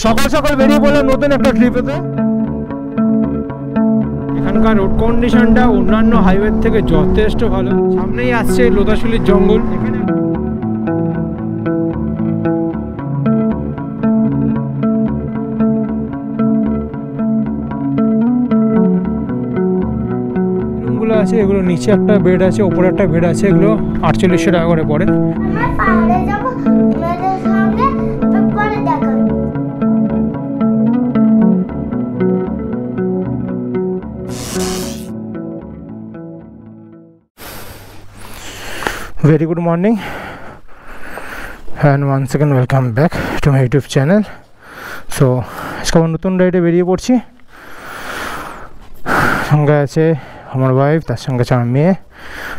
সকাল সকাল বেরিয়ে পড়লাম নতুন একটা ট্রিপেতে। এখানকার রোড কন্ডিশনটা অন্যান্য হাইওয়ে থেকে যথেষ্ট ভালো। সামনেই আসছে লোধাশুলির জঙ্গল। এখানে রুমগুলো আছে, এগুলো নিচে একটা বেড আছে, ওপরে একটা বেড আছে, এগুলো 4800 টাকা করে পড়ে। Very good morning and once again welcome back to my YouTube channel. So আজকে আমার নতুন রাইডে বেরিয়ে পড়ছি। সঙ্গে আছে আমার ওয়াইফ, তার সঙ্গে আছে আমার মেয়ে।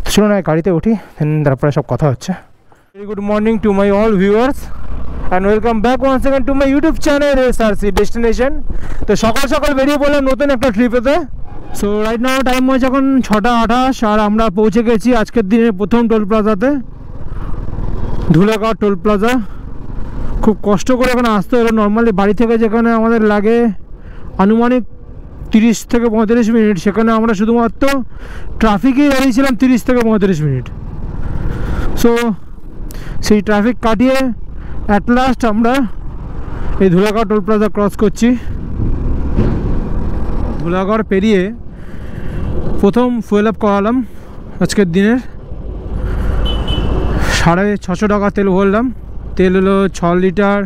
তো চলুন না গাড়িতে উঠি, তারপরে সব কথা হচ্ছে। Very good morning to my all viewers and welcome back once again to my YouTube channel SRC Destination. তো সকাল সকাল বেরিয়ে পড়লাম নতুন একটা ট্রিপেতে। সো রাইট নাও টাইম হয়েছে এখন 6:28 আর আমরা পৌঁছে গেছি আজকের দিনের প্রথম টোল প্লাজাতে, ধুলাগড় টোল প্লাজা। খুব কষ্ট করে এখানে আসতে হলো। নর্মালি বাড়ি থেকে যেখানে আমাদের লাগে আনুমানিক 30 থেকে 35 মিনিট, সেখানে আমরা শুধুমাত্র ট্রাফিকেই দাঁড়িয়েছিলাম 30 থেকে 35 মিনিট। সো সেই ট্রাফিক কাটিয়ে অ্যাট লাস্ট আমরা এই ধুলাগড় টোল প্লাজা ক্রস করছি। ধুলাগড় পেরিয়ে প্রথম ফুয়েল আপ করালাম আজকের দিনের। 650 টাকা তেল ভরলাম। তেল হলো 6 লিটার,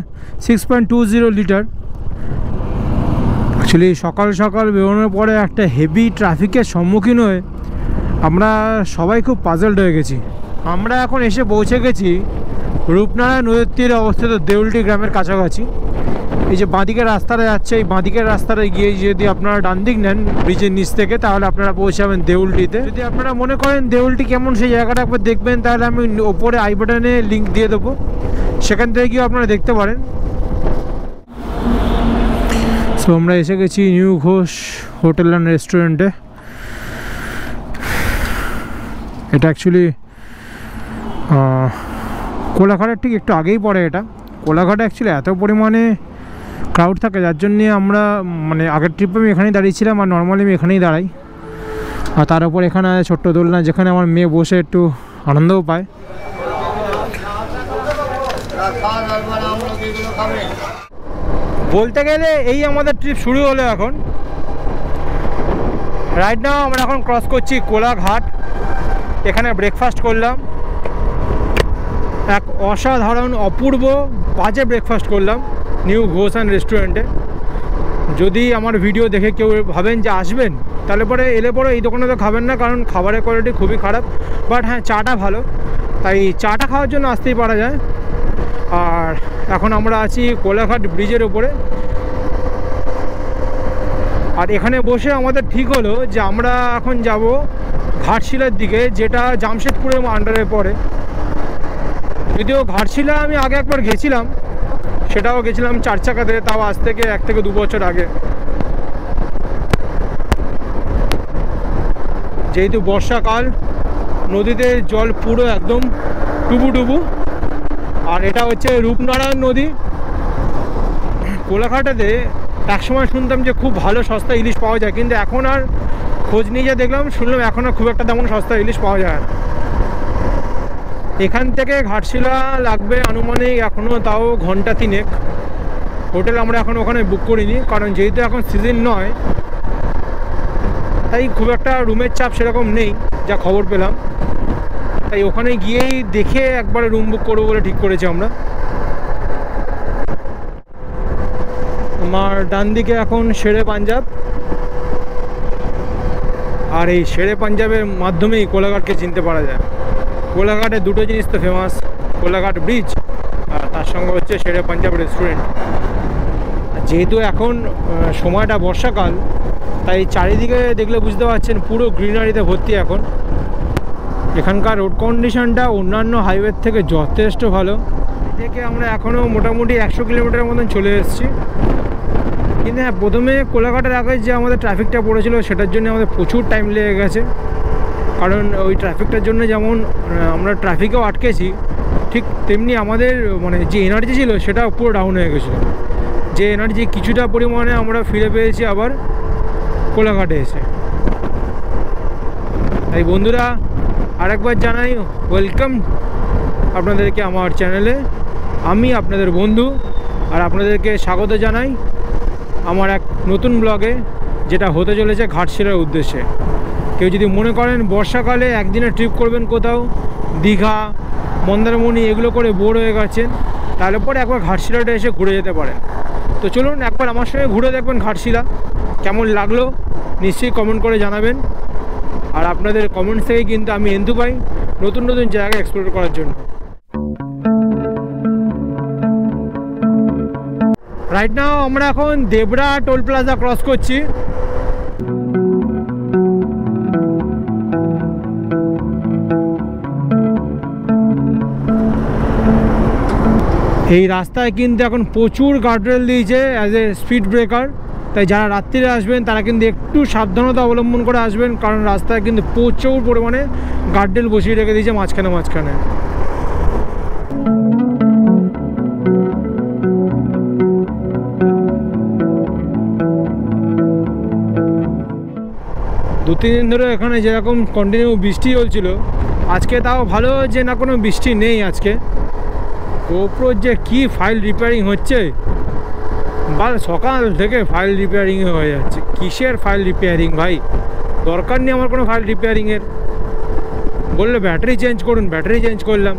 6.20 লিটার। অ্যাকচুয়ালি সকাল সকাল বেরোনোর পরে একটা হেভি ট্রাফিকের সম্মুখীন হয়ে আমরা সবাই খুব পাজলড হয়ে গেছি। আমরা এখন এসে পৌঁছে গেছি রূপনারায়ণ নদীর তীরে অবস্থিত দেউলটি গ্রামের কাছাকাছি। এই যে বাঁদিকের রাস্তাটা যাচ্ছে, এই বাঁদিকের রাস্তাটা গিয়ে যদি আপনারা ডান দিক নেন ব্রিজের নিচ থেকে, তাহলে আপনারা পৌঁছাবেন দেউলটিতে। যদি আপনারা মনে করেন দেউলটি কেমন সেই জায়গাটা একবার দেখবেন, তাহলে আমি ওপরে আই বাটনে লিঙ্ক দিয়ে দেবো, সেখান থেকে গিয়ে আপনারা দেখতে পারেন। সো আমরা এসে গেছি নিউ ঘোষ হোটেল অ্যান্ড রেস্টুরেন্টে। এটা অ্যাকচুয়ালি কোলাঘাটের ঠিক একটু আগেই পড়ে। এটা কোলাঘাটে অ্যাকচুয়ালি এত পরিমাণে ক্রাউড থাকে, যার জন্যে আমরা মানে আগের ট্রিপে আমি এখানেই দাঁড়িয়েছিলাম, আর নর্মালি আমি এখানেই দাঁড়াই। আর তার উপর এখানে ছোট্ট দোলনা, যেখানে আমার মেয়ে বসে একটু আনন্দও পায়। বলতে গেলে এই আমাদের ট্রিপ শুরু হলো এখন। রাইট নাও আমরা এখন ক্রস করছি কোলাঘাট। এখানে ব্রেকফাস্ট করলাম, এক অসাধারণ অপূর্ব বাজে ব্রেকফাস্ট করলাম নিউ ঘোষ অ্যান্ড রেস্টুরেন্টে। যদি আমার ভিডিও দেখে কেউ ভাবেন যে আসবেন, তাহলে পরে এলে পরে এই দোকানে তো খাবেন না, কারণ খাবারের কোয়ালিটি খুবই খারাপ। বাট হ্যাঁ, চাটা ভালো, তাই চাটা খাওয়ার জন্য আসতেই পারা যায়। আর এখন আমরা আছি কোলাঘাট ব্রিজের ওপরে। আর এখানে বসে আমাদের ঠিক হলো যে আমরা এখন যাব ঘাটশিলার দিকে, যেটা জামশেদপুরের আন্ডারে পড়ে। যদিও ঘাটশিলা আমি আগে একবার গেছিলাম, সেটাও গেছিলাম 4 চাকাতে, তাও আজ থেকে 1 থেকে 2 বছর আগে। যেহেতু বর্ষাকাল, নদীতে জল পুরো একদম টুবু। আর এটা হচ্ছে রূপনারায়ণ নদী। কোলাঘাটেতে একসময় শুনতাম যে খুব ভালো সস্তা ইলিশ পাওয়া যায়, কিন্তু এখন আর খোঁজ নিয়ে যা দেখলাম, শুনলাম এখন আর খুব একটা তেমন সস্তা ইলিশ পাওয়া যায় না। এখান থেকে ঘাটশিলা লাগবে আনুমানিক এখনও তাও ঘন্টা 3। হোটেল আমরা এখন ওখানে বুক করিনি, কারণ যেহেতু এখন সিজন নয়, তাই খুব একটা রুমের চাপ সেরকম নেই যা খবর পেলাম। তাই ওখানে গিয়েই দেখে একবারে রুম বুক করবো বলে ঠিক করেছি আমরা। আমার ডান দিকে এখন শেরে পাঞ্জাব, আর এই শেরে পাঞ্জাবের মাধ্যমেই কোলাঘাটকে চিনতে পারা যায়। কোলাঘাটে দুটো জিনিস তো ফেমাস, কোলাঘাট ব্রিজ আর তার সঙ্গে হচ্ছে শেরে পাঞ্জাব রেস্টুরেন্ট। যেহেতু এখন সময়টা বর্ষাকাল, তাই চারিদিকে দেখলে বুঝতে পারছেন পুরো গ্রিনারিতে ভর্তি এখন। এখানকার রোড কন্ডিশনটা অন্যান্য হাইওয়ে থেকে যথেষ্ট ভালো। থেকে আমরা এখনও মোটামুটি 100 কিলোমিটারের মতন চলে এসেছি। কিন্তু হ্যাঁ, প্রথমে কোলাঘাটের আগে যে আমাদের ট্রাফিকটা পড়েছিল, সেটার জন্য আমাদের প্রচুর টাইম লেগে গেছে। কারণ ওই ট্রাফিকটার জন্য যেমন আমরা ট্রাফিকেও আটকেছি, ঠিক তেমনি আমাদের মানে যে এনার্জি ছিল সেটা পুরো ডাউন হয়ে গেছিলো। যে এনার্জি কিছুটা পরিমাণে আমরা ফিরে পেয়েছি আবার কোলাঘাটে এসে। তাই বন্ধুরা আরেকবার জানাই ওয়েলকাম আপনাদেরকে আমার চ্যানেলে। আমি আপনাদের বন্ধু, আর আপনাদেরকে স্বাগত জানাই আমার এক নতুন ব্লগে, যেটা হতে চলেছে ঘাটশিলার উদ্দেশ্যে। কেউ যদি মনে করেন বর্ষাকালে একদিনের ট্রিপ করবেন কোথাও, দীঘা, মন্দারমণি এগুলো করে বোর হয়ে গেছেন, তাহলে পরে একবার ঘাটশিলাটা এসে ঘুরে যেতে পারেন। তো চলুন একবার আমার সঙ্গে ঘুরে দেখবেন ঘাটশিলা, কেমন লাগলো নিশ্চয়ই কমেন্ট করে জানাবেন। আর আপনাদের কমেন্টস থেকে কিন্তু আমি এন্থু পাই নতুন নতুন জায়গা এক্সপ্লোর করার জন্য। রাইট নাও আমরা এখন দেবরা টোল প্লাজা ক্রস করছি। এই রাস্তায় কিন্তু এখন প্রচুর গার্ডরেল দিয়েছে অ্যাজ এ স্পিড ব্রেকার, তাই যারা রাত্রিরে আসবেন তারা কিন্তু একটু সাবধানতা অবলম্বন করে আসবেন, কারণ রাস্তায় কিন্তু প্রচুর পরিমাণে গার্ডরেল বসিয়ে রেখে দিয়েছে মাঝখানে মাঝখানে। দু তিন দিন ধরে এখানে যেরকম কন্টিনিউ বৃষ্টি চলছিল, আজকে তাও ভালো যে না কোনো বৃষ্টি নেই আজকে। গোপ্রোর যে কী ফাইল রিপেয়ারিং হচ্ছে, বা সকাল থেকে ফাইল রিপেয়ারিং হয়ে যাচ্ছে। কিসের ফাইল রিপেয়ারিং ভাই, দরকার নেই আমার কোনো ফাইল রিপেয়ারিংয়ের। বললে ব্যাটারি চেঞ্জ করুন, ব্যাটারি চেঞ্জ করলাম,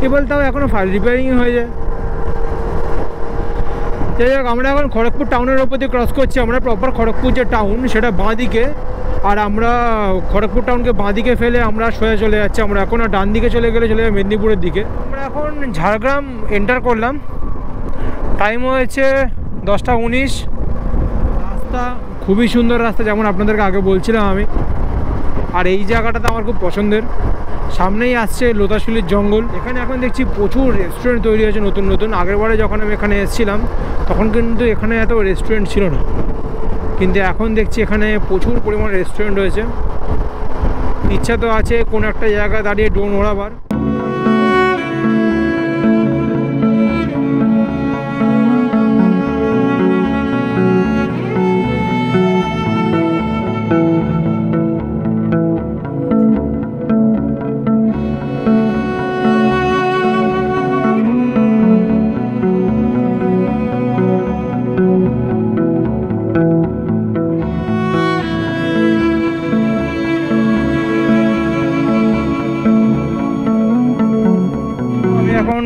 এ বলতেও এখনও ফাইল রিপেয়ারিং হয়ে যায়। যাই হোক, আমরা এখন খড়গপুর টাউনের ওপর দিয়ে ক্রস করছি। আমরা প্রপার খড়গপুর যে টাউন সেটা বাঁ দিকে, আর আমরা খড়গপুর টাউনকে বাঁ দিকে ফেলে আমরা সোজা চলে যাচ্ছি। আমরা এখন আর ডান দিকে চলে গেলে চলে যাবে মেদিনীপুরের দিকে। আমরা এখন ঝাড়গ্রাম এন্টার করলাম, টাইম হয়েছে 10টা 19। রাস্তা খুবই সুন্দর রাস্তা, যেমন আপনাদেরকে আগে বলছিলাম আমি। আর এই জায়গাটাতে আমার খুব পছন্দের। সামনেই আসছে লোতাশুলির জঙ্গল। এখানে এখন দেখছি প্রচুর রেস্টুরেন্ট তৈরি হয়েছে নতুন নতুন। আগেরবারে যখন আমি এখানে এসেছিলাম তখন কিন্তু এখানে এত রেস্টুরেন্ট ছিল না, কিন্তু এখন দেখছি এখানে প্রচুর পরিমাণ রেস্টুরেন্ট হয়েছে। ইচ্ছা তো আছে কোনো একটা জায়গায় দাঁড়িয়ে ড্রোন ওড়াবার।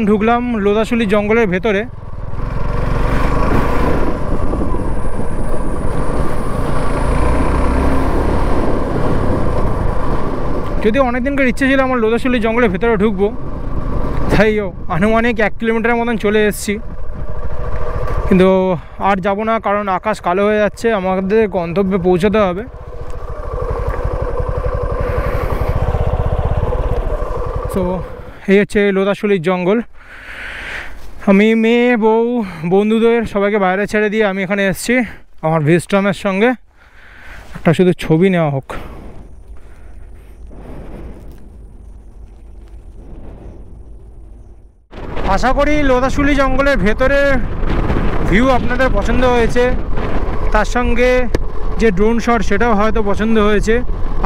ঢুকলাম লোদাশুলি জঙ্গলের ভেতরে। যদিও অনেকদিনকার ইচ্ছে ছিল আমার লোদাশুলি জঙ্গলের ভেতরে ঢুকবো, তাই আনুমানিক 1 কিলোমিটারের মতন চলে এসেছি, কিন্তু আর যাব না, কারণ আকাশ কালো হয়ে যাচ্ছে, আমাদের গন্তব্যে পৌঁছতে হবে। তো এই হচ্ছে লোদাশুলির জঙ্গল। আমি মেয়ে বউ বন্ধুদের সবাইকে বাইরে ছেড়ে দিয়ে আমি এখানে এসেছি আমার ভিস্টমের সঙ্গে। একটা শুধু ছবি নেওয়া হোক। আশা করি লোদাশুলি জঙ্গলের ভেতরে ভিউ আপনাদের পছন্দ হয়েছে, তার সঙ্গে যে ড্রোন শট সেটাও হয়তো পছন্দ হয়েছে।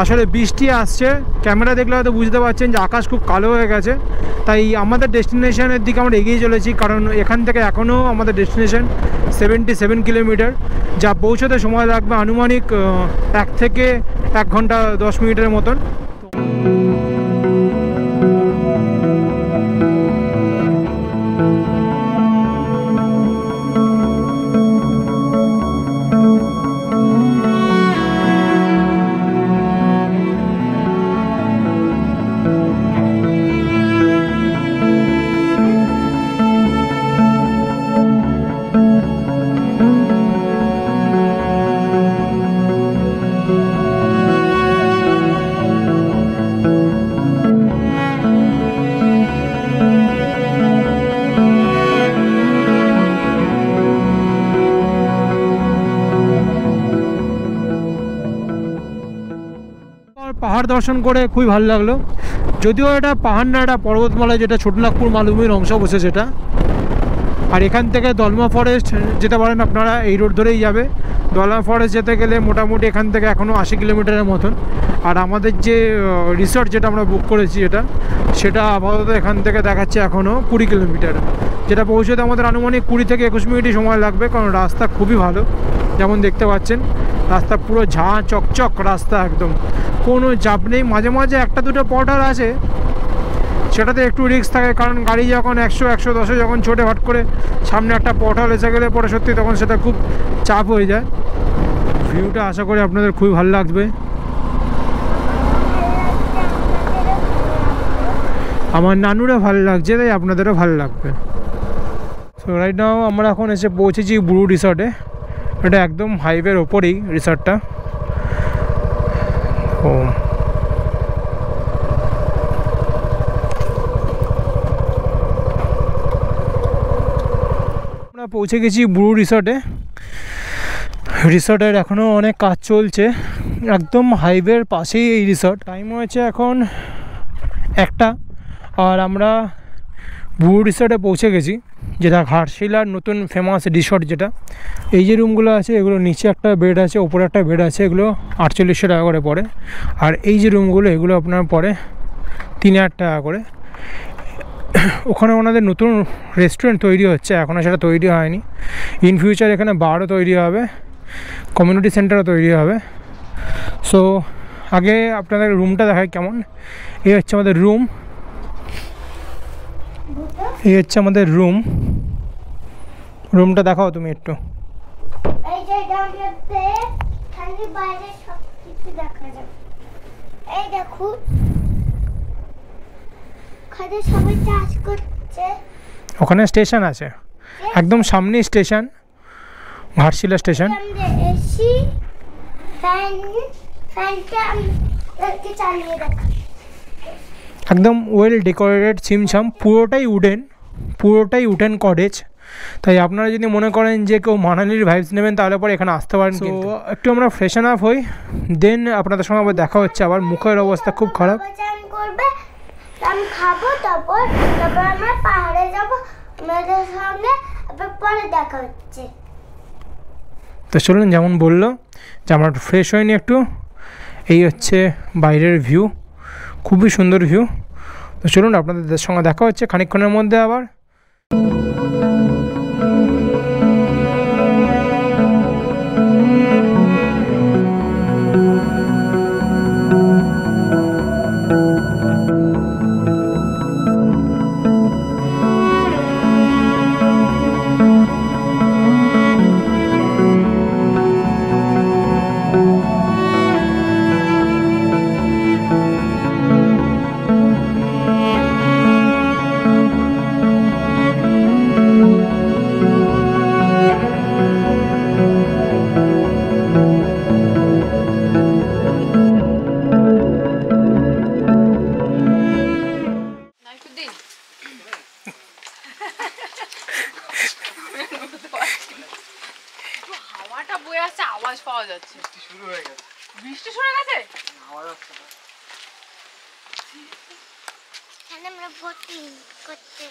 আসলে বৃষ্টি আসছে, ক্যামেরা দেখলে হয়তো বুঝতে পারছেন যে আকাশ খুব কালো হয়ে গেছে, তাই আমাদের ডেস্টিনেশনের দিকে আমরা এগিয়ে চলেছি। কারণ এখান থেকে এখনও আমাদের ডেস্টিনেশন 77 কিলোমিটার, যা পৌঁছতে সময় লাগবে আনুমানিক 1 থেকে 1 ঘন্টা 10 মিনিটের মতন। পাহাড় দর্শন করে খুবই ভালো লাগলো। যদিও এটা পাহাড় না, এটা পর্বতমালা, যেটা ছোটনাগপুর মালভূমির অংশ বসে, যেটা আর এখান থেকে দলমা ফরেস্ট যেতে পারেন আপনারা, এই রোড ধরেই যাবে। দলমা ফরেস্ট যেতে গেলে মোটামুটি এখান থেকে এখনও 80 কিলোমিটারের মতন। আর আমাদের যে রিসর্ট যেটা আমরা বুক করেছি সেটা আপাতত এখান থেকে দেখাচ্ছে এখনও 20 কিলোমিটার, যেটা পৌঁছতে আমাদের আনুমানিক 20 থেকে 21 মিনিটই সময় লাগবে, কারণ রাস্তা খুবই ভালো। যেমন দেখতে পাচ্ছেন রাস্তা পুরো ঝাঁ চকচক রাস্তা, একদম কোনো চাপ নেই। মাঝে মাঝে একটা দুটো পটার আছে, সেটাতে একটু রিস্ক থাকে, কারণ গাড়ি যখন 100-110 যখন ছোটে হট করে সামনে একটা পটল এসে গেলে পরে সত্যি তখন সেটা খুব চাপ হয়ে যায়। ভিউটা আশা করি আপনাদের খুবই ভালো লাগবে। আমার নানুরা ভালো লাগছে, তাই আপনাদেরও ভালো লাগবে। সো রাইট নাও আমরা এখন এসে পৌঁছেছি ব্লু রিসর্টে। এটা একদম হাইওয়ের ওপরেই রিসর্টটা। ও আমরা পৌঁছে গেছি ব্লু রিসর্টে। রিসর্টের এখনও অনেক কাজ চলছে, একদম হাইওয়ের পাশেই এই রিসর্ট। টাইম হয়েছে এখন 1টা, আর আমরা ব্লু রিসর্টে পৌঁছে গেছি, যেটা ঘাটশিলার নতুন ফেমাস রিসর্ট। যেটা এই যে রুমগুলো আছে, এগুলো নিচে একটা বেড আছে, ওপরে একটা বেড আছে, এগুলো 4800 টাকা করে পড়ে। আর এই যে রুমগুলো, এগুলো আপনার পড়ে 3000 টাকা করে। ওখানে ওনাদের নতুন রেস্টুরেন্ট তৈরি হচ্ছে, এখনও সেটা তৈরি হয়নি। ইন ফিউচার এখানে বারও তৈরি হবে, কমিউনিটি সেন্টারও তৈরি হবে। সো আগে আপনাদের রুমটা দেখায় কেমন। এই হচ্ছে আমাদের রুম, এই হচ্ছে আমাদের রুমটা দেখাও তুমি একটু। এই যে ডানটাতে খালি বাইরে সব কিছু দেখা যাবে। এই দেখো, খালি সবাই চাষ করছে। ওখানে স্টেশন আছে, একদম সামনে স্টেশন, ঘাটশিলা স্টেশন। এসি ফ্যানটা আমি চালিয়ে দেখা, একদম ওয়েল ডেকোরেটেড, ছিমছাম, পুরোটাই উডেন কটেজ। তাই আপনারা যদি মনে করেন যে কেউ মানালির ভাইবস নেবেন, তাহলে পরে এখানে আসতে পারেন। তো একটু আমরা ফ্রেশন আপ হই, দেন আপনাদের সঙ্গে আবার দেখা হচ্ছে। আবার মুখের অবস্থা খুব খারাপ। করবে, আমি খাবো, তারপর আমরা পাহাড়ে যাবো, আমাদের সঙ্গে পরে দেখা হচ্ছে। তো চলুন, যেমন বললো যে আমরা ফ্রেশ হয়নি একটু। এই হচ্ছে বাইরের ভিউ, খুবই সুন্দর ভিউ। তো চলুন, আপনাদের সঙ্গে দেখা হচ্ছে খানিকক্ষণের মধ্যে আবার। হাওয়াটা বয়ে আসছে, আওয়াজ পাওয়া যাচ্ছে। শুরু হয়ে গেছে, বৃষ্টি শুরু হয়ে গেছে, আওয়াজ আসছে না। এখানে আমরা বোটিং করতে,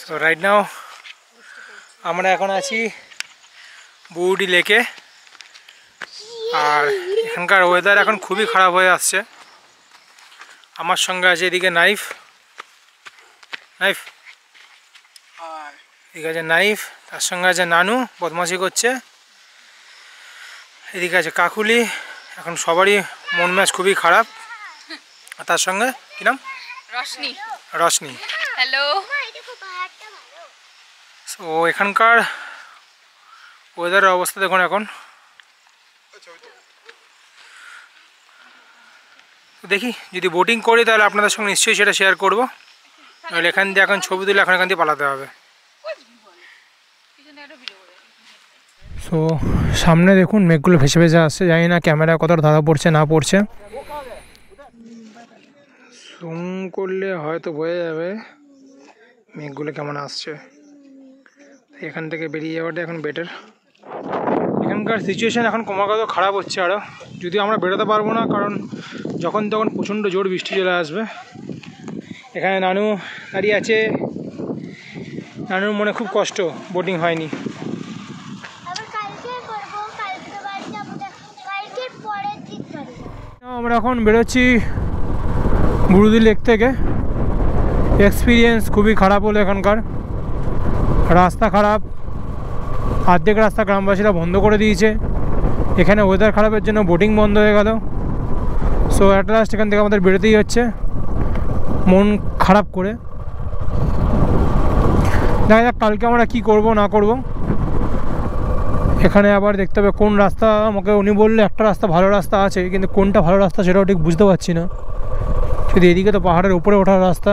সো রাইট নাও আমরা এখন আছি বুড়ি লেকে। আর এখানকার ওয়েদার এখন খুবই খারাপ হয়ে আসছে। আমার সঙ্গে আছে এদিকে নাইফ, এদিকে আছে নাইফ, তার সঙ্গে আছে নানু, বদমাশি করছে। এদিকে আছে কাকুলি, এখন সবারই মন ম্যাচ খুবই খারাপ। আর তার সঙ্গে কি নাম? রশনি। হ্যালো। সো এখানকার ওয়েদারের অবস্থা দেখুন এখন। দেখি যদি বোটিং করি তাহলে আপনাদের সঙ্গে নিশ্চয়ই সেটা শেয়ার করবো। নাহলে এখান দিয়ে এখন ছবি তুলে এখান দিয়ে পালাতে হবে। সো সামনে দেখুন মেঘগুলো ভেসে ভেসে আসছে, জানি না ক্যামেরা কতটা ধরা পড়ছে না পড়ছে। জুম করলে হয়তো বোঝা যাবে মেঘগুলো কেমন আসছে। এখান থেকে বেরিয়ে যাওয়াটা এখন বেটার। এখানকার সিচুয়েশান এখন ক্রমাগত খারাপ হচ্ছে আরও, যদিও আমরা বেরোতে পারবো না, কারণ যখন তখন প্রচণ্ড জোর বৃষ্টি চলে আসবে। এখানে নানু দাঁড়িয়ে আছে। নানুর মনে খুব কষ্ট, বোটিং হয়নি। আমরা এখন বেরোচ্ছি বুরুদি লেক থেকে। এক্সপিরিয়েন্স খুবই খারাপ হলো এখানকার। রাস্তা খারাপ, অর্ধেক রাস্তা গ্রামবাসীরা বন্ধ করে দিয়েছে। এখানে ওয়েদার খারাপের জন্য বোটিং বন্ধ হয়ে গেল। সো অ্যাট লাস্ট এখান থেকে আমাদের বেরোতেই হচ্ছে মন খারাপ করে। দেখা যাক কালকে আমরা কী করব না করব। এখানে আবার দেখতে হবে কোন রাস্তা। আমাকে উনি বললে একটা রাস্তা ভালো রাস্তা আছে, কিন্তু কোনটা ভালো রাস্তা সেটাও ঠিক বুঝতে পারছি না। শুধু এদিকে তো পাহাড়ের উপরে ওঠার রাস্তা।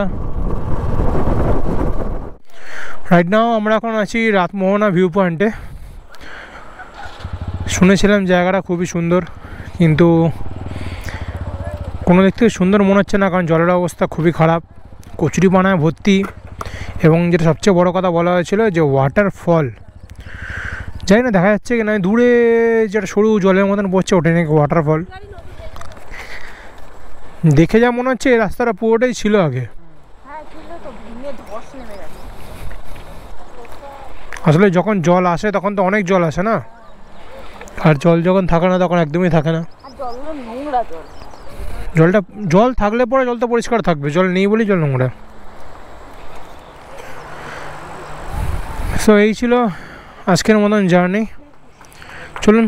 রাইট নাও আমরা এখন আছি রাতমোহনা ভিউ পয়েন্টে। শুনেছিলাম জায়গাটা খুবই সুন্দর, কিন্তু কোনো দিক থেকে সুন্দর মনে হচ্ছে না, কারণ জলের অবস্থা খুবই খারাপ, কচুরিপানায় ভর্তি। এবং যেটা সবচেয়ে বড় কথা বলা হয়েছিল যে ওয়াটারফল, জানি না দেখা যাচ্ছে কি না, দূরে যেটা সরু জলের মতন পড়ছে ওটা নাকি ওয়াটারফল। দেখে যা মনে হচ্ছে এই রাস্তাটা পুরোটাই ছিল আগে। আসলে যখন জল আসে তখন তো অনেক জল আসে না, আর জল যখন থাকে না তখন একদমই থাকে না। জল থাকলে পরে জল তো পরিষ্কার থাকবে, জল নেই বলেই জল নোংরা। সো এই ছিল আজকের মতন জার্নি। চলুন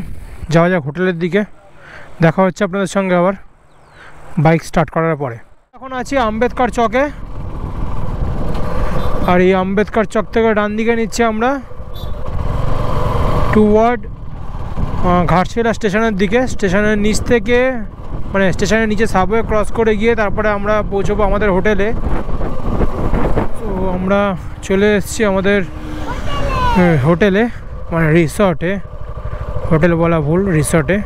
যাওয়া যাক হোটেলের দিকে। দেখা হচ্ছে আপনাদের সঙ্গে আবার বাইক স্টার্ট করার পরে। এখন আছি আম্বেদকর চকে, আর এই আম্বেদকর চক থেকে ডান দিকে নিচ্ছি আমরা টুওয়ার্ড ঘাটশিলা স্টেশনের দিকে। স্টেশনের নিচ থেকে, মানে স্টেশনের নিচে সাবওয়ে ক্রস করে গিয়ে তারপরে আমরা পৌঁছবো আমাদের হোটেলে। তো আমরা চলে এসেছি আমাদের হোটেলে, মানে রিসর্টে। হোটেল বলা ভুল, রিসর্টে।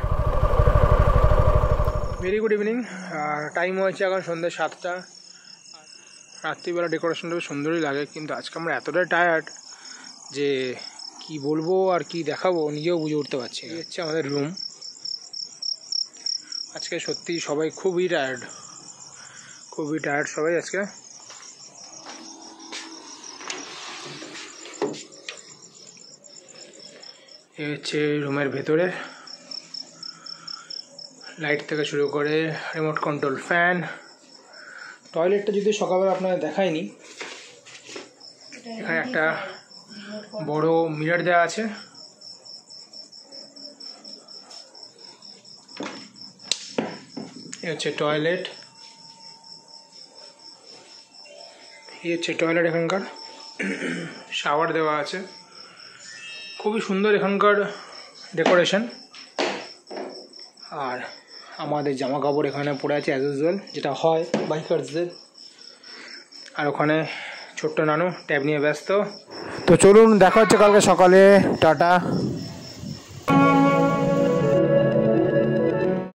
Very good evening. টাইম হয়েছে এখন সন্ধ্যে 7টা। রাত্রিবেলা ডেকোরেশনটা বেশ সুন্দরই লাগে, কিন্তু আজকে আমরা এতটাই টায়ার্ড যে কি বলবো আর কি দেখাবো নিজেও বুঝে উঠতে পারছি না। এই হচ্ছে আমাদের রুম। আজকে সত্যি সবাই খুবই টায়ার্ড সবাই আজকে। এই হচ্ছে রুমের ভেতরে, লাইট থেকে শুরু করে রিমোট কন্ট্রোল ফ্যান। টয়লেটটা যদি সকালবেলা আপনাদের দেখায়নি, এখানে একটা বড় মিরর দেওয়া আছে। এই হচ্ছে টয়লেট, এখানকার শাওয়ার দেওয়া আছে। খুবই সুন্দর এখানকার ডেকোরেশন। আর আমাদের জামা কাপড় এখানে পড়ে আছে অ্যাজ ইউজুয়াল, যেটা হয় বাইকার্সদের। আর ওখানে ছোট্ট নানু ট্যাব নিয়ে ব্যস্ত। তো চলুন দেখা হচ্ছে কালকে সকালে। টাটা।